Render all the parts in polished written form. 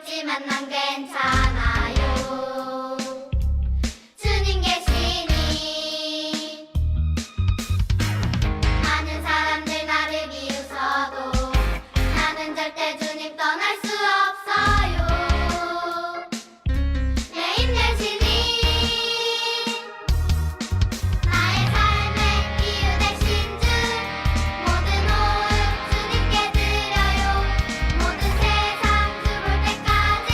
있지만 난 괜찮아요. 주님 계시니 많은 사람들 나를 비웃어도 나는 절대 주님 떠날 수 없어요. 내 힘내시니 나의 삶의 이유 되신 주 모든 호흡 주님께 드려요. 모든 세상 주 볼 때까지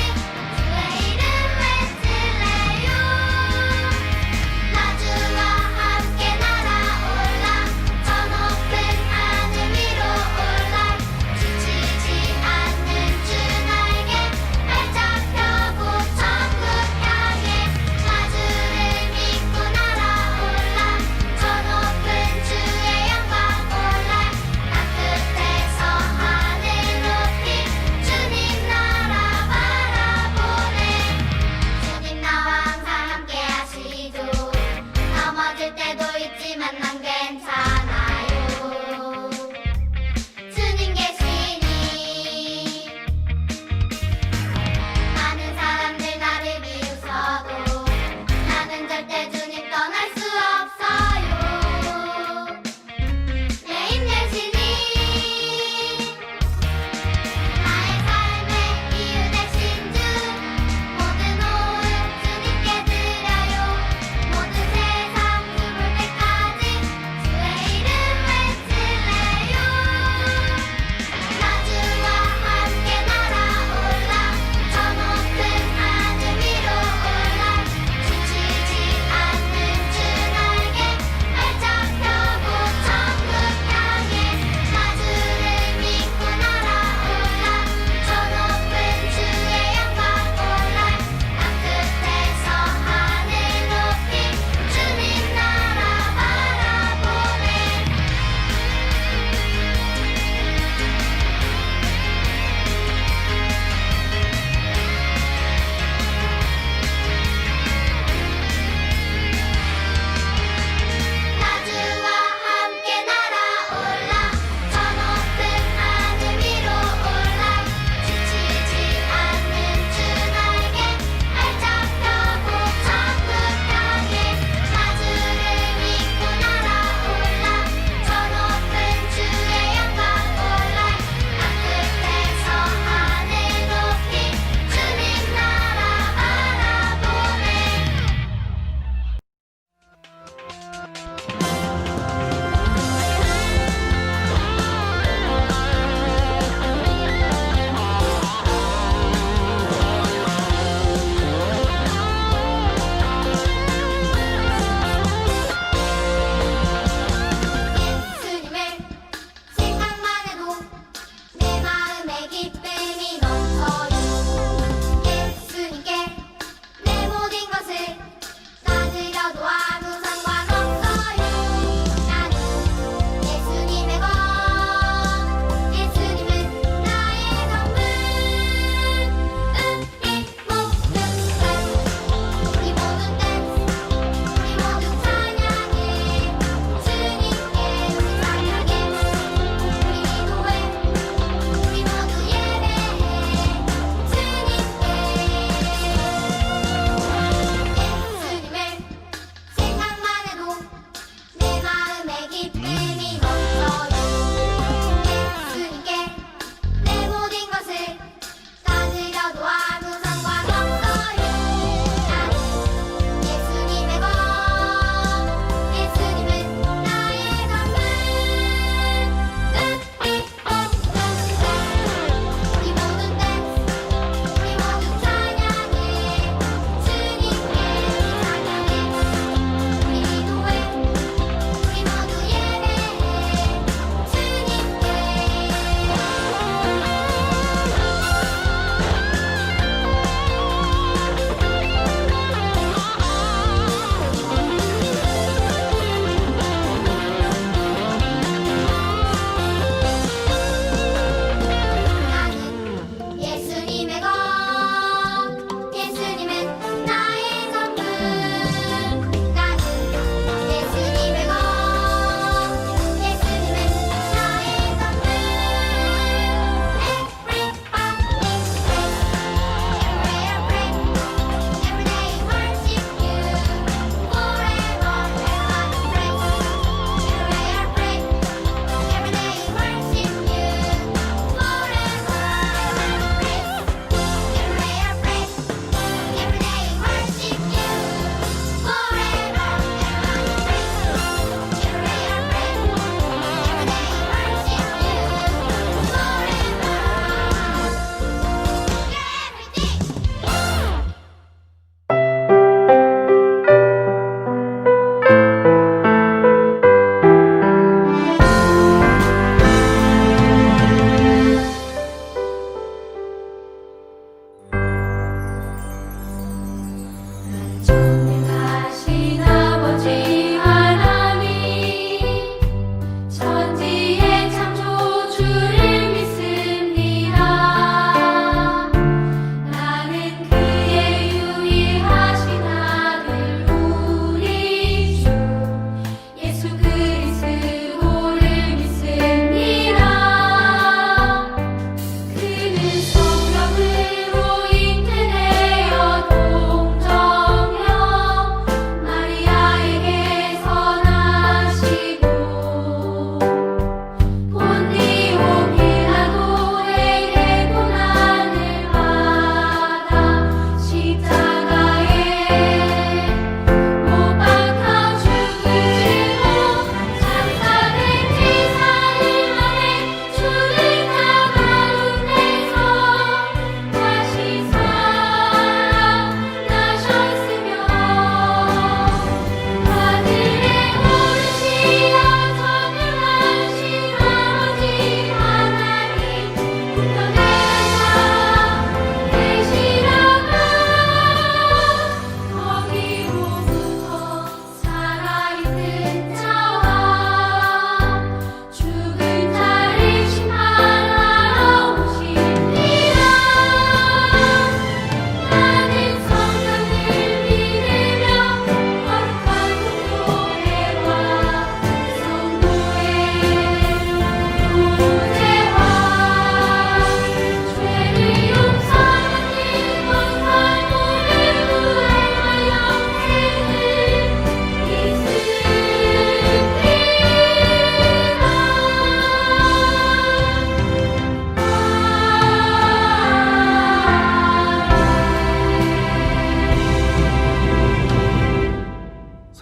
주의 이름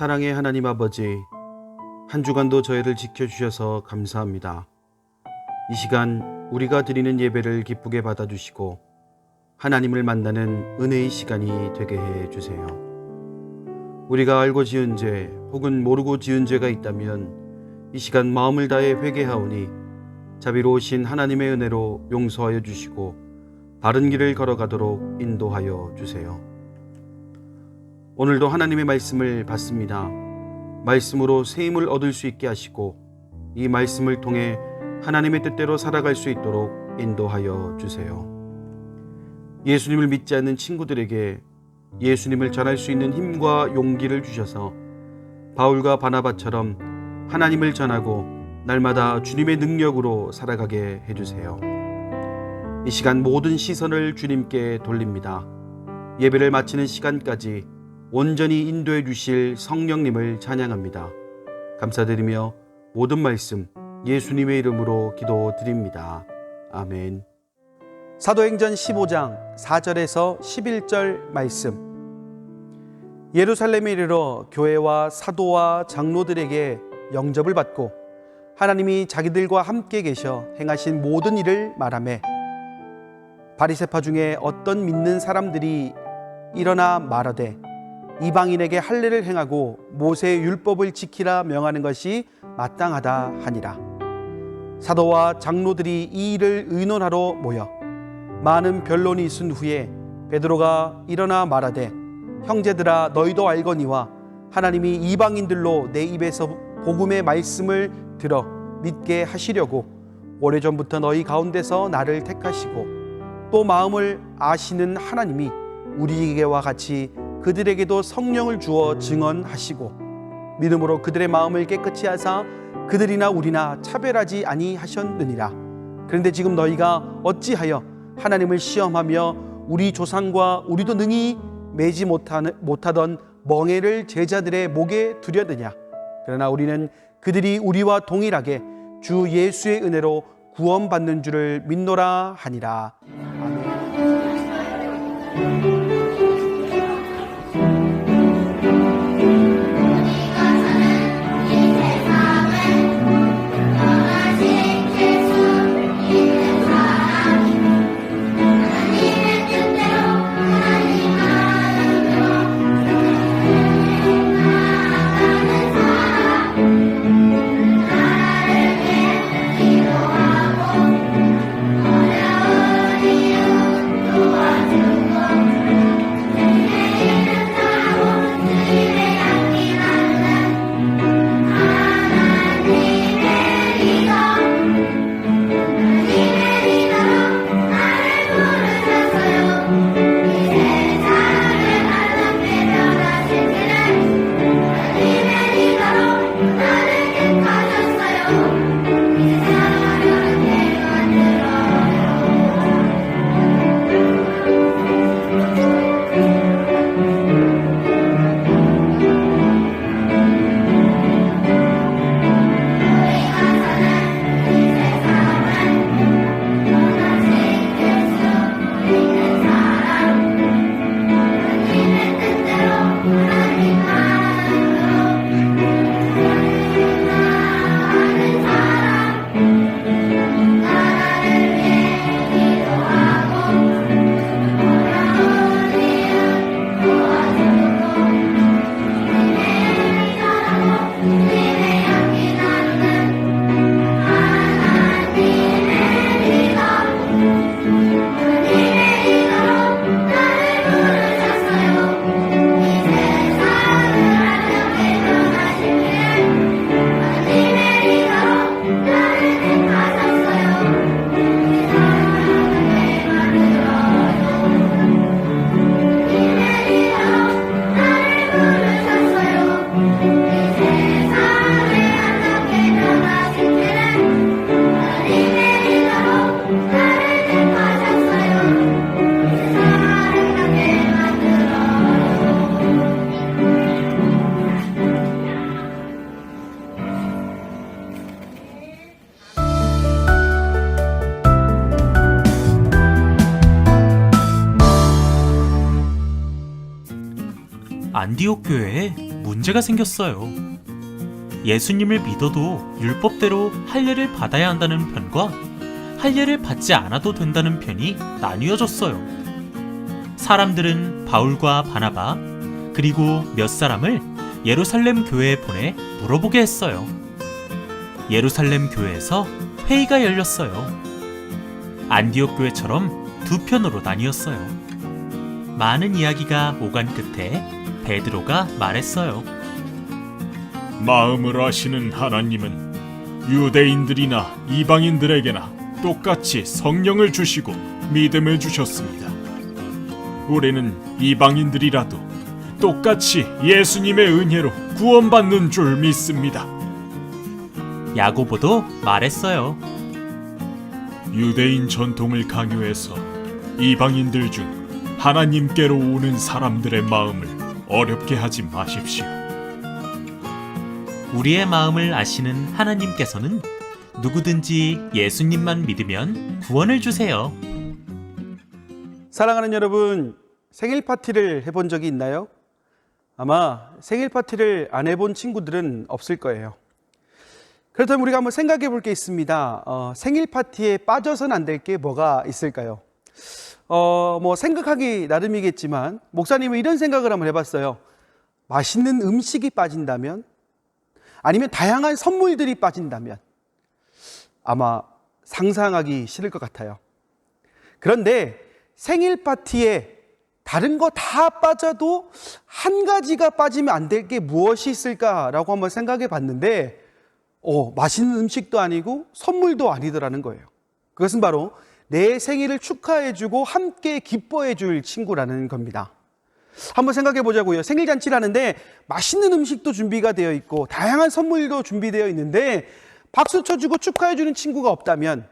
사랑의 하나님 아버지, 한 주간도 저희를 지켜주셔서 감사합니다. 이 시간 우리가 드리는 예배를 기쁘게 받아주시고 하나님을 만나는 은혜의 시간이 되게 해주세요. 우리가 알고 지은 죄 혹은 모르고 지은 죄가 있다면 이 시간 마음을 다해 회개하오니 자비로우신 하나님의 은혜로 용서하여 주시고 바른 길을 걸어가도록 인도하여 주세요. 오늘도 하나님의 말씀을 받습니다. 말씀으로 새 힘을 얻을 수 있게 하시고 이 말씀을 통해 하나님의 뜻대로 살아갈 수 있도록 인도하여 주세요. 예수님을 믿지 않는 친구들에게 예수님을 전할 수 있는 힘과 용기를 주셔서 바울과 바나바처럼 하나님을 전하고 날마다 주님의 능력으로 살아가게 해주세요. 이 시간 모든 시선을 주님께 돌립니다. 예배를 마치는 시간까지 온전히 인도해 주실 성령님을 찬양합니다. 감사드리며 모든 말씀 예수님의 이름으로 기도드립니다. 아멘. 사도행전 15장 4절에서 11절 말씀. 예루살렘에 이르러 교회와 사도와 장로들에게 영접을 받고 하나님이 자기들과 함께 계셔 행하신 모든 일을 말하매 바리새파 중에 어떤 믿는 사람들이 일어나 말하되 이방인에게 할례를 행하고 모세의 율법을 지키라 명하는 것이 마땅하다 하니라. 사도와 장로들이 이 일을 의논하러 모여 많은 변론이 있은 후에 베드로가 일어나 말하되 형제들아 너희도 알거니와 하나님이 이방인들로 내 입에서 복음의 말씀을 들어 믿게 하시려고 오래전부터 너희 가운데서 나를 택하시고 또 마음을 아시는 하나님이 우리에게와 같이 그들에게도 성령을 주어 증언하시고 믿음으로 그들의 마음을 깨끗이 하사 그들이나 우리나 차별하지 아니하셨느니라. 그런데 지금 너희가 어찌하여 하나님을 시험하며 우리 조상과 우리도 능히 매지 못하던 멍에를 제자들의 목에 두려느냐. 그러나 우리는 그들이 우리와 동일하게 주 예수의 은혜로 구원받는 줄을 믿노라 하니라. 아멘. 안디옥 교회에 문제가 생겼어요. 예수님을 믿어도 율법대로 할례를 받아야 한다는 편과 할례를 받지 않아도 된다는 편이 나뉘어졌어요. 사람들은 바울과 바나바 그리고 몇 사람을 예루살렘 교회에 보내 물어보게 했어요. 예루살렘 교회에서 회의가 열렸어요. 안디옥 교회처럼 두 편으로 나뉘었어요. 많은 이야기가 오간 끝에 베드로가 말했어요. 마음을 아시는 하나님은 유대인들이나 이방인들에게나 똑같이 성령을 주시고 믿음을 주셨습니다. 우리는 이방인들이라도 똑같이 예수님의 은혜로 구원받는 줄 믿습니다. 야고보도 말했어요. 유대인 전통을 강요해서 이방인들 중 하나님께로 오는 사람들의 마음을 어렵게 하지 마십시오. 우리의 마음을 아시는 하나님께서는 누구든지 예수님만 믿으면 구원을 주세요. 사랑하는 여러분, 생일 파티를 해본 적이 있나요? 아마 생일 파티를 안 해본 친구들은 없을 거예요. 그렇다면 우리가 한번 생각해 볼 게 있습니다. 생일 파티에 빠져선 안 될 게 뭐가 있을까요? 생각하기 나름이겠지만 목사님은 이런 생각을 한번 해봤어요. 맛있는 음식이 빠진다면, 아니면 다양한 선물들이 빠진다면 아마 상상하기 싫을 것 같아요. 그런데 생일 파티에 다른 거 다 빠져도 한 가지가 빠지면 안 될 게 무엇이 있을까라고 한번 생각해 봤는데 맛있는 음식도 아니고 선물도 아니더라는 거예요. 그것은 바로 내 생일을 축하해 주고 함께 기뻐해 줄 친구라는 겁니다. 한번 생각해 보자고요. 생일 잔치를 하는데 맛있는 음식도 준비가 되어 있고 다양한 선물도 준비되어 있는데 박수 쳐주고 축하해 주는 친구가 없다면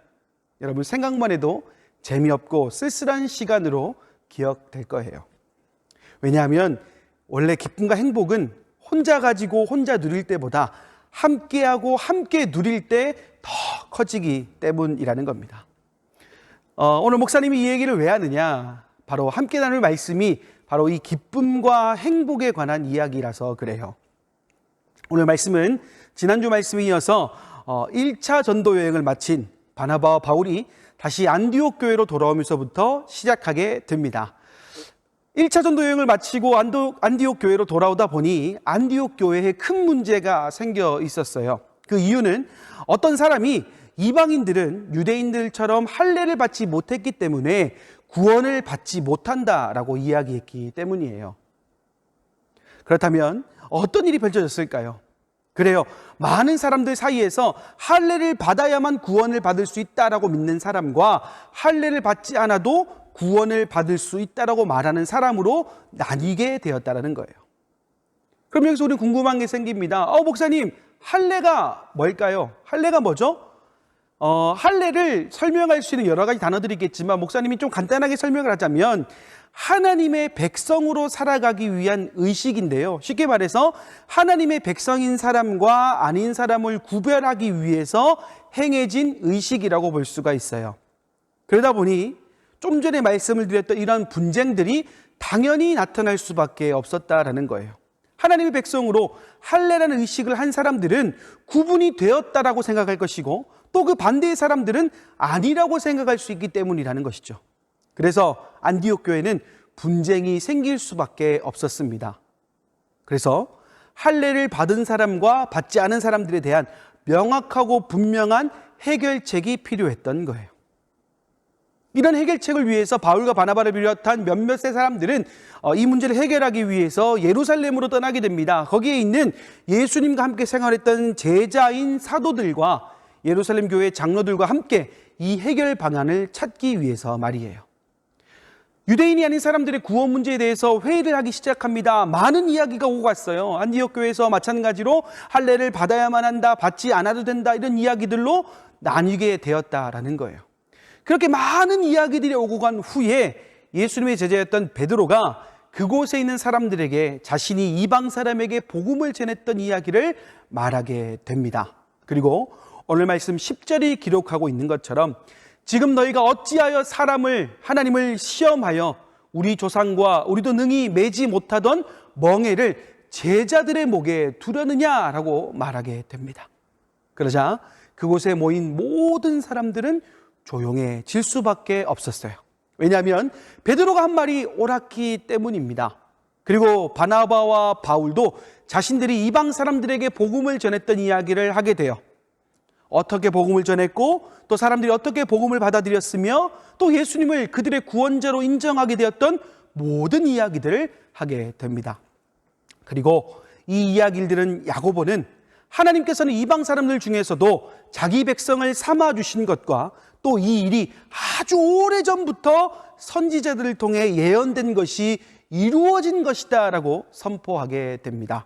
여러분 생각만 해도 재미없고 쓸쓸한 시간으로 기억될 거예요. 왜냐하면 원래 기쁨과 행복은 혼자 가지고 혼자 누릴 때보다 함께하고 함께 누릴 때 더 커지기 때문이라는 겁니다. 오늘 목사님이 이 얘기를 왜 하느냐? 바로 함께 나눌 말씀이 바로 이 기쁨과 행복에 관한 이야기라서 그래요. 오늘 말씀은 지난주 말씀에 이어서 1차 전도 여행을 마친 바나바와 바울이 다시 안디옥 교회로 돌아오면서부터 시작하게 됩니다. 1차 전도 여행을 마치고 안디옥 교회로 돌아오다 보니 안디옥 교회에 큰 문제가 생겨 있었어요. 그 이유는 어떤 사람이 이방인들은 유대인들처럼 할례를 받지 못했기 때문에 구원을 받지 못한다라고 이야기했기 때문이에요. 그렇다면 어떤 일이 펼쳐졌을까요? 그래요. 많은 사람들 사이에서 할례를 받아야만 구원을 받을 수 있다라고 믿는 사람과 할례를 받지 않아도 구원을 받을 수 있다라고 말하는 사람으로 나뉘게 되었다라는 거예요. 그럼 여기서 우리 궁금한 게 생깁니다. 목사님, 할례가 뭘까요? 할례가 뭐죠? 할례를 설명할 수 있는 여러 가지 단어들이 있겠지만 목사님이 좀 간단하게 설명을 하자면 하나님의 백성으로 살아가기 위한 의식인데요. 쉽게 말해서 하나님의 백성인 사람과 아닌 사람을 구별하기 위해서 행해진 의식이라고 볼 수가 있어요. 그러다 보니 좀 전에 말씀을 드렸던 이런 분쟁들이 당연히 나타날 수밖에 없었다라는 거예요. 하나님의 백성으로 할례라는 의식을 한 사람들은 구분이 되었다라고 생각할 것이고 또 그 반대의 사람들은 아니라고 생각할 수 있기 때문이라는 것이죠. 그래서 안디옥 교회는 분쟁이 생길 수밖에 없었습니다. 그래서 할례를 받은 사람과 받지 않은 사람들에 대한 명확하고 분명한 해결책이 필요했던 거예요. 이런 해결책을 위해서 바울과 바나바를 비롯한 몇몇의 사람들은 이 문제를 해결하기 위해서 예루살렘으로 떠나게 됩니다. 거기에 있는 예수님과 함께 생활했던 제자인 사도들과 예루살렘 교회 장로들과 함께 이 해결 방안을 찾기 위해서 말이에요. 유대인이 아닌 사람들의 구원 문제에 대해서 회의를 하기 시작합니다. 많은 이야기가 오고 갔어요. 안디옥 교회에서 마찬가지로 할례를 받아야만 한다, 받지 않아도 된다, 이런 이야기들로 나뉘게 되었다라는 거예요. 그렇게 많은 이야기들이 오고 간 후에 예수님의 제자였던 베드로가 그곳에 있는 사람들에게 자신이 이방 사람에게 복음을 전했던 이야기를 말하게 됩니다. 그리고 오늘 말씀 10절이 기록하고 있는 것처럼 지금 너희가 어찌하여 하나님을 시험하여 우리 조상과 우리도 능히 매지 못하던 멍에를 제자들의 목에 두려느냐라고 말하게 됩니다. 그러자 그곳에 모인 모든 사람들은 조용해질 수밖에 없었어요. 왜냐하면 베드로가 한 말이 옳았기 때문입니다. 그리고 바나바와 바울도 자신들이 이방 사람들에게 복음을 전했던 이야기를 하게 돼요. 어떻게 복음을 전했고 또 사람들이 어떻게 복음을 받아들였으며 또 예수님을 그들의 구원자로 인정하게 되었던 모든 이야기들을 하게 됩니다. 그리고 이 이야기들은 야고보는 하나님께서는 이방 사람들 중에서도 자기 백성을 삼아 주신 것과 또 이 일이 아주 오래전부터 선지자들을 통해 예언된 것이 이루어진 것이다 라고 선포하게 됩니다.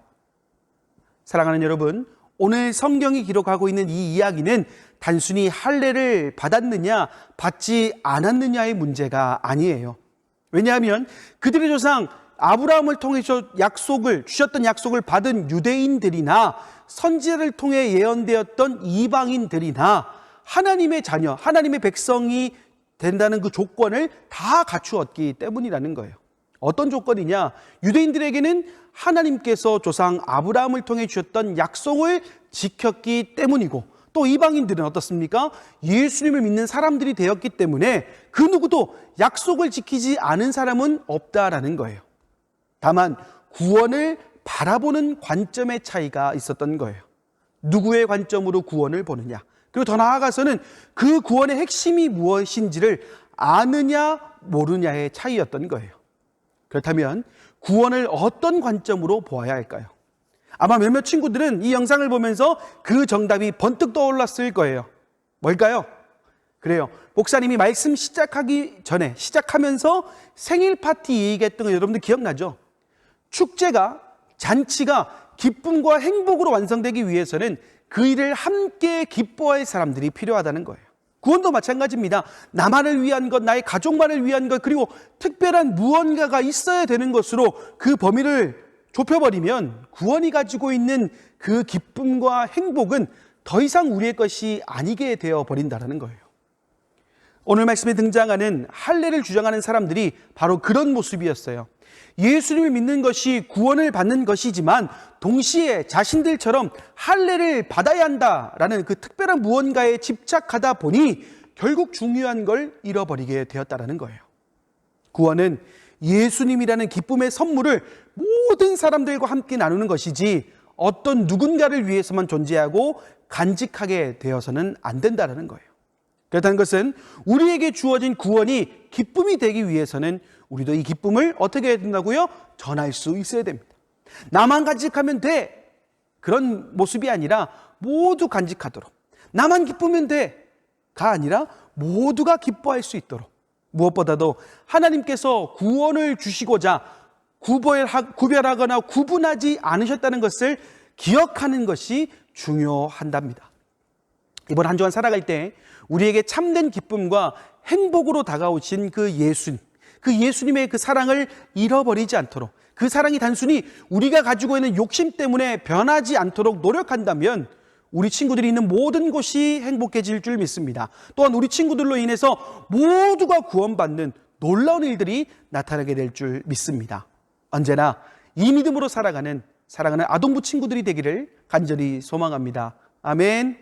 사랑하는 여러분, 오늘 성경이 기록하고 있는 이 이야기는 단순히 할례를 받았느냐 받지 않았느냐의 문제가 아니에요. 왜냐하면 그들의 조상 아브라함을 통해서 주셨던 약속을 받은 유대인들이나 선지자를 통해 예언되었던 이방인들이나 하나님의 자녀, 하나님의 백성이 된다는 그 조건을 다 갖추었기 때문이라는 거예요. 어떤 조건이냐? 유대인들에게는 하나님께서 조상 아브라함을 통해 주셨던 약속을 지켰기 때문이고, 또 이방인들은 어떻습니까? 예수님을 믿는 사람들이 되었기 때문에 그 누구도 약속을 지키지 않은 사람은 없다라는 거예요. 다만 구원을 바라보는 관점의 차이가 있었던 거예요. 누구의 관점으로 구원을 보느냐, 그리고 더 나아가서는 그 구원의 핵심이 무엇인지를 아느냐 모르냐의 차이였던 거예요. 그렇다면 구원을 어떤 관점으로 보아야 할까요? 아마 몇몇 친구들은 이 영상을 보면서 그 정답이 번뜩 떠올랐을 거예요. 뭘까요? 그래요. 목사님이 말씀 시작하기 전에, 시작하면서 생일 파티 얘기했던 거 여러분들 기억나죠? 축제가, 잔치가 기쁨과 행복으로 완성되기 위해서는 그 일을 함께 기뻐할 사람들이 필요하다는 거예요. 구원도 마찬가지입니다. 나만을 위한 것, 나의 가족만을 위한 것, 그리고 특별한 무언가가 있어야 되는 것으로 그 범위를 좁혀버리면 구원이 가지고 있는 그 기쁨과 행복은 더 이상 우리의 것이 아니게 되어버린다는 거예요. 오늘 말씀에 등장하는 할례를 주장하는 사람들이 바로 그런 모습이었어요. 예수님을 믿는 것이 구원을 받는 것이지만 동시에 자신들처럼 할례를 받아야 한다라는 그 특별한 무언가에 집착하다 보니 결국 중요한 걸 잃어버리게 되었다는 거예요. 구원은 예수님이라는 기쁨의 선물을 모든 사람들과 함께 나누는 것이지 어떤 누군가를 위해서만 존재하고 간직하게 되어서는 안 된다는 거예요. 그렇다는 것은 우리에게 주어진 구원이 기쁨이 되기 위해서는 우리도 이 기쁨을 어떻게 해야 된다고요? 전할 수 있어야 됩니다. 나만 간직하면 돼, 그런 모습이 아니라 모두 간직하도록, 나만 기쁘면 돼가 아니라 모두가 기뻐할 수 있도록, 무엇보다도 하나님께서 구원을 주시고자 구별하거나 구분하지 않으셨다는 것을 기억하는 것이 중요한답니다. 이번 한 주간 살아갈 때 우리에게 참된 기쁨과 행복으로 다가오신 그 예수님의 그 사랑을 잃어버리지 않도록, 그 사랑이 단순히 우리가 가지고 있는 욕심 때문에 변하지 않도록 노력한다면 우리 친구들이 있는 모든 곳이 행복해질 줄 믿습니다. 또한 우리 친구들로 인해서 모두가 구원받는 놀라운 일들이 나타나게 될 줄 믿습니다. 언제나 이 믿음으로 살아가는 사랑하는 아동부 친구들이 되기를 간절히 소망합니다. 아멘.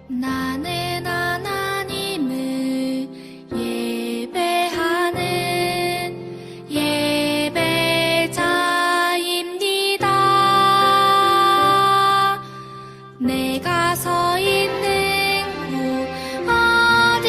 나는 하나님을 예배하는 예배자입니다. 내가 서 있는 곳 어디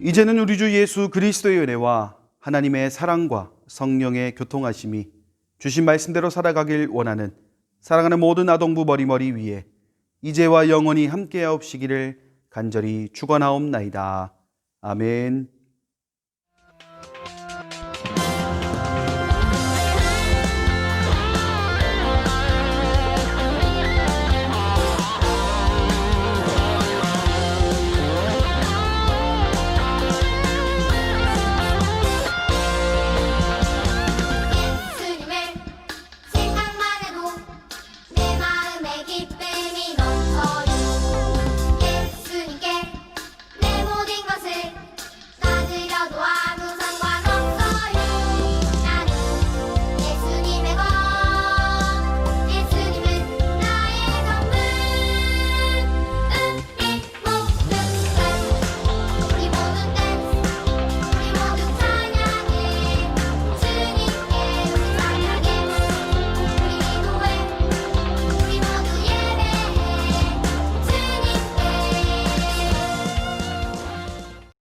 이제는 우리 주 예수 그리스도의 은혜와 하나님의 사랑과 성령의 교통하심이 주신 말씀대로 살아가길 원하는 사랑하는 모든 아동부 머리머리 위에 이제와 영원히 함께하옵시기를 간절히 축원하옵나이다. 아멘.